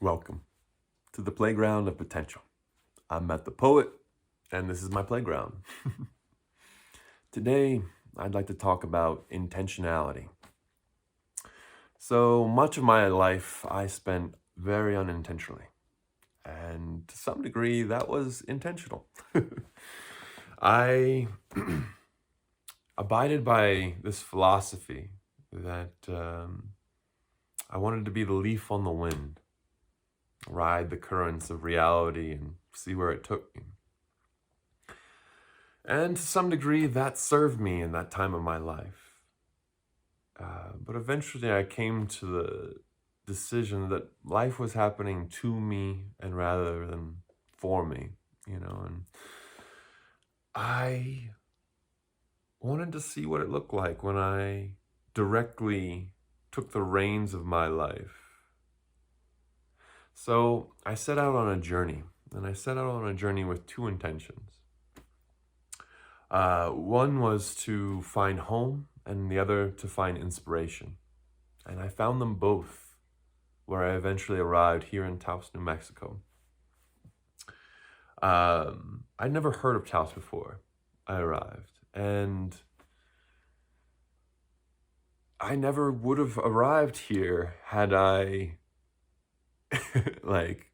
Welcome to the playground of potential. I'm Matt the Poet, and this is my playground. Today, I'd like to talk about intentionality. So much of my life I spent very unintentionally, and to some degree, that was intentional. I abided by this philosophy that I wanted to be the leaf on the wind, ride the currents of reality and see where it took me. And to some degree, that served me in that time of my life. But eventually, I came to the decision that life was happening to me and rather than for me, and I wanted to see what it looked like when I directly took the reins of my life. So I set out on a journey, and I set out on a journey with two intentions. One was to find home, and the other to find inspiration. And I found them both where I eventually arrived here in Taos, New Mexico. I'd never heard of Taos before I arrived, and I never would have arrived here had I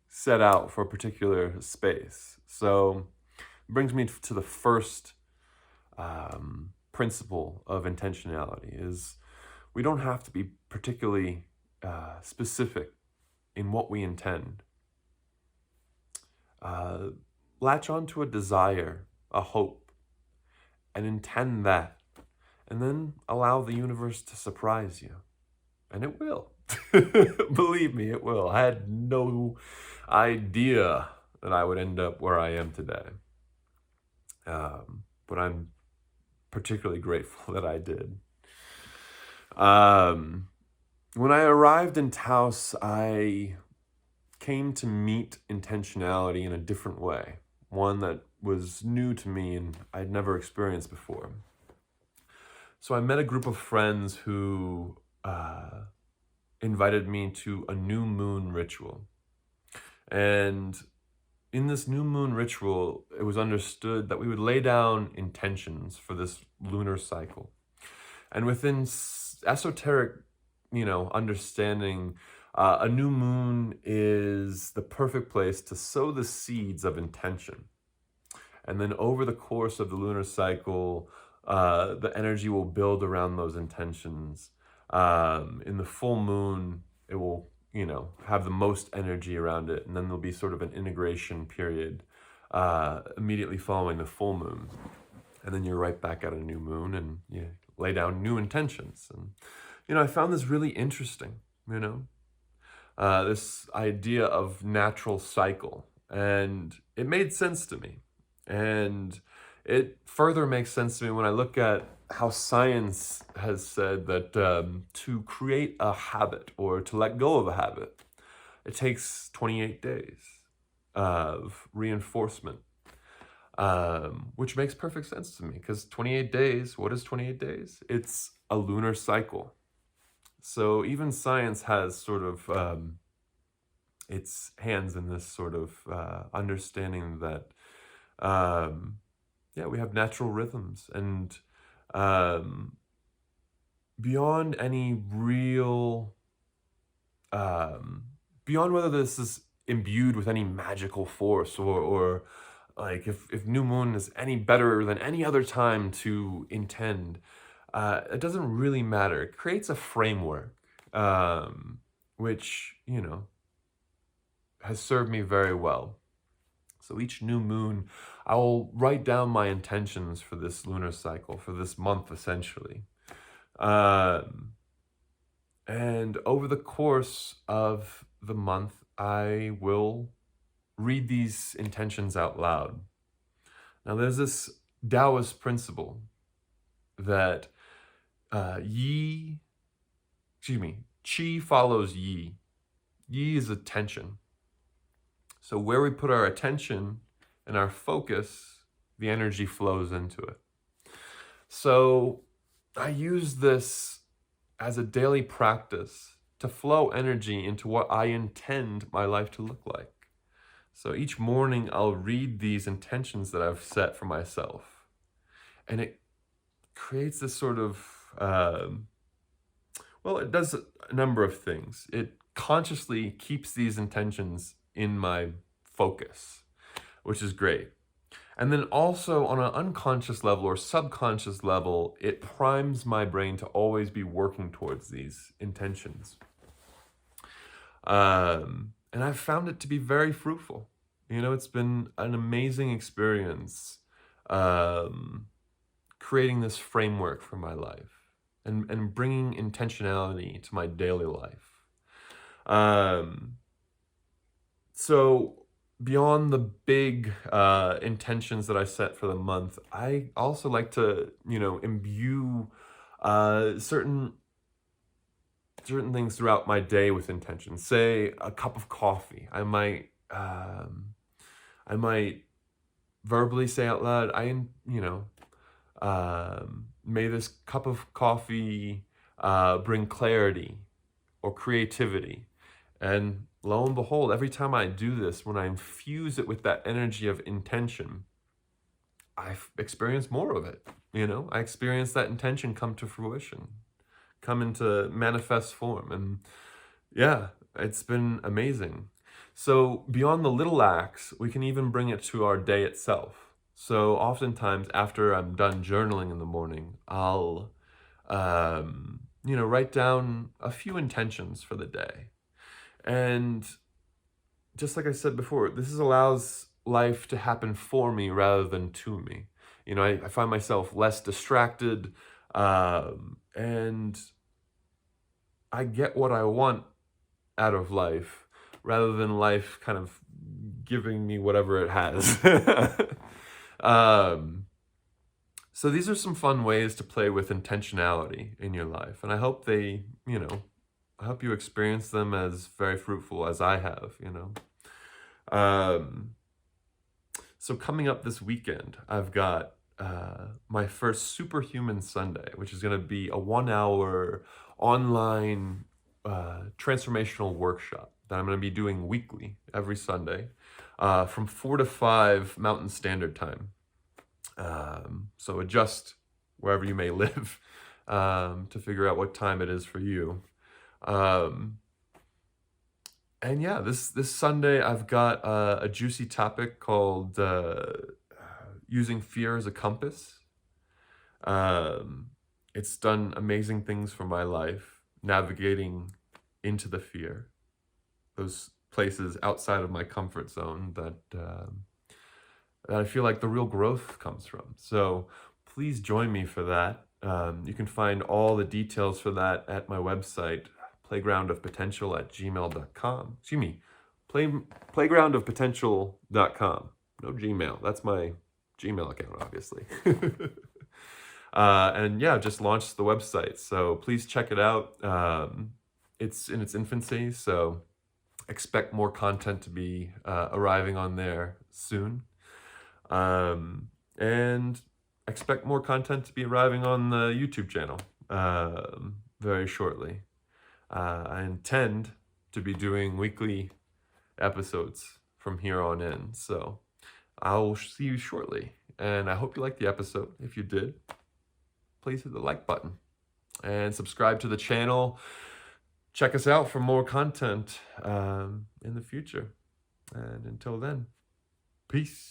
set out for a particular space. So it brings me to the first principle of intentionality is we don't have to be particularly specific in what we intend. Latch onto a desire, a hope, and intend that. And then allow the universe to surprise you. And it will. Believe me, it will. I had no idea that I would end up where I am today. But I'm particularly grateful that I did. When I arrived in Taos, I came to meet intentionality in a different way, one that was new to me and I'd never experienced before. So I met a group of friends who invited me to a new moon ritual. And in this new moon ritual, it was understood that we would lay down intentions for this lunar cycle. And within esoteric, understanding, a new moon is the perfect place to sow the seeds of intention. And then over the course of the lunar cycle, the energy will build around those intentions. In the full moon, it will, have the most energy around it. And then there'll be sort of an integration period immediately following the full moon. And then you're right back at a new moon and you lay down new intentions. And, I found this really interesting, this idea of natural cycle. And it made sense to me. And it further makes sense to me when I look at how science has said that to create a habit or to let go of a habit, it takes 28 days of reinforcement, which makes perfect sense to me because 28 days, what is 28 days? It's a lunar cycle. So even science has sort of its hands in this sort of understanding that we have natural rhythms, and beyond any real, beyond whether this is imbued with any magical force or like if new moon is any better than any other time to intend, it doesn't really matter. It creates a framework, which, has served me very well. So each new moon, I will write down my intentions for this lunar cycle, for this month, essentially. And over the course of the month, I will read these intentions out loud. Now, there's this Taoist principle that Qi follows Yi. Yi is attention. So where we put our attention and our focus, the energy flows into it. So I use this as a daily practice to flow energy into what I intend my life to look like. So each morning I'll read these intentions that I've set for myself. And it creates this sort of, well, it does a number of things. It consciously keeps these intentions in my focus, which is great. And then also on an unconscious level or subconscious level, it primes my brain to always be working towards these intentions. And I've found it to be very fruitful. You know, it's been an amazing experience creating this framework for my life and bringing intentionality to my daily life. So beyond the big intentions that I set for the month, I also like to, imbue certain things throughout my day with intention. Say a cup of coffee. I might verbally say out loud, may this cup of coffee bring clarity or creativity. And lo and behold, every time I do this, when I infuse it with that energy of intention, I experience more of it. I experience that intention come to fruition, come into manifest form. And yeah, it's been amazing. So beyond the little acts, we can even bring it to our day itself. So oftentimes after I'm done journaling in the morning, I'll, write down a few intentions for the day. And just like I said before, this allows life to happen for me rather than to me. I find myself less distracted, and I get what I want out of life rather than life kind of giving me whatever it has. So these are some fun ways to play with intentionality in your life. And I hope I hope you experience them as very fruitful as I have, So coming up this weekend, I've got my first Superhuman Sunday, which is going to be a 1-hour online transformational workshop that I'm going to be doing weekly, every Sunday, from 4 to 5 Mountain Standard Time. So adjust wherever you may live to figure out what time it is for you. And yeah, this Sunday I've got a juicy topic called using fear as a compass. It's done amazing things for my life, navigating into the fear, those places outside of my comfort zone that I feel like the real growth comes from. So please join me for that. You can find all the details for that at my website, playgroundofpotential@gmail.com. Excuse me, playgroundofpotential.com. No Gmail. That's my Gmail account, obviously. And yeah, just launched the website. So please check it out. It's in its infancy, so expect more content to be arriving on there soon. And expect more content to be arriving on the YouTube channel very shortly. I intend to be doing weekly episodes from here on in. So I'll see you shortly. And I hope you liked the episode. If you did, please hit the like button and subscribe to the channel. Check us out for more content in the future. And until then, peace.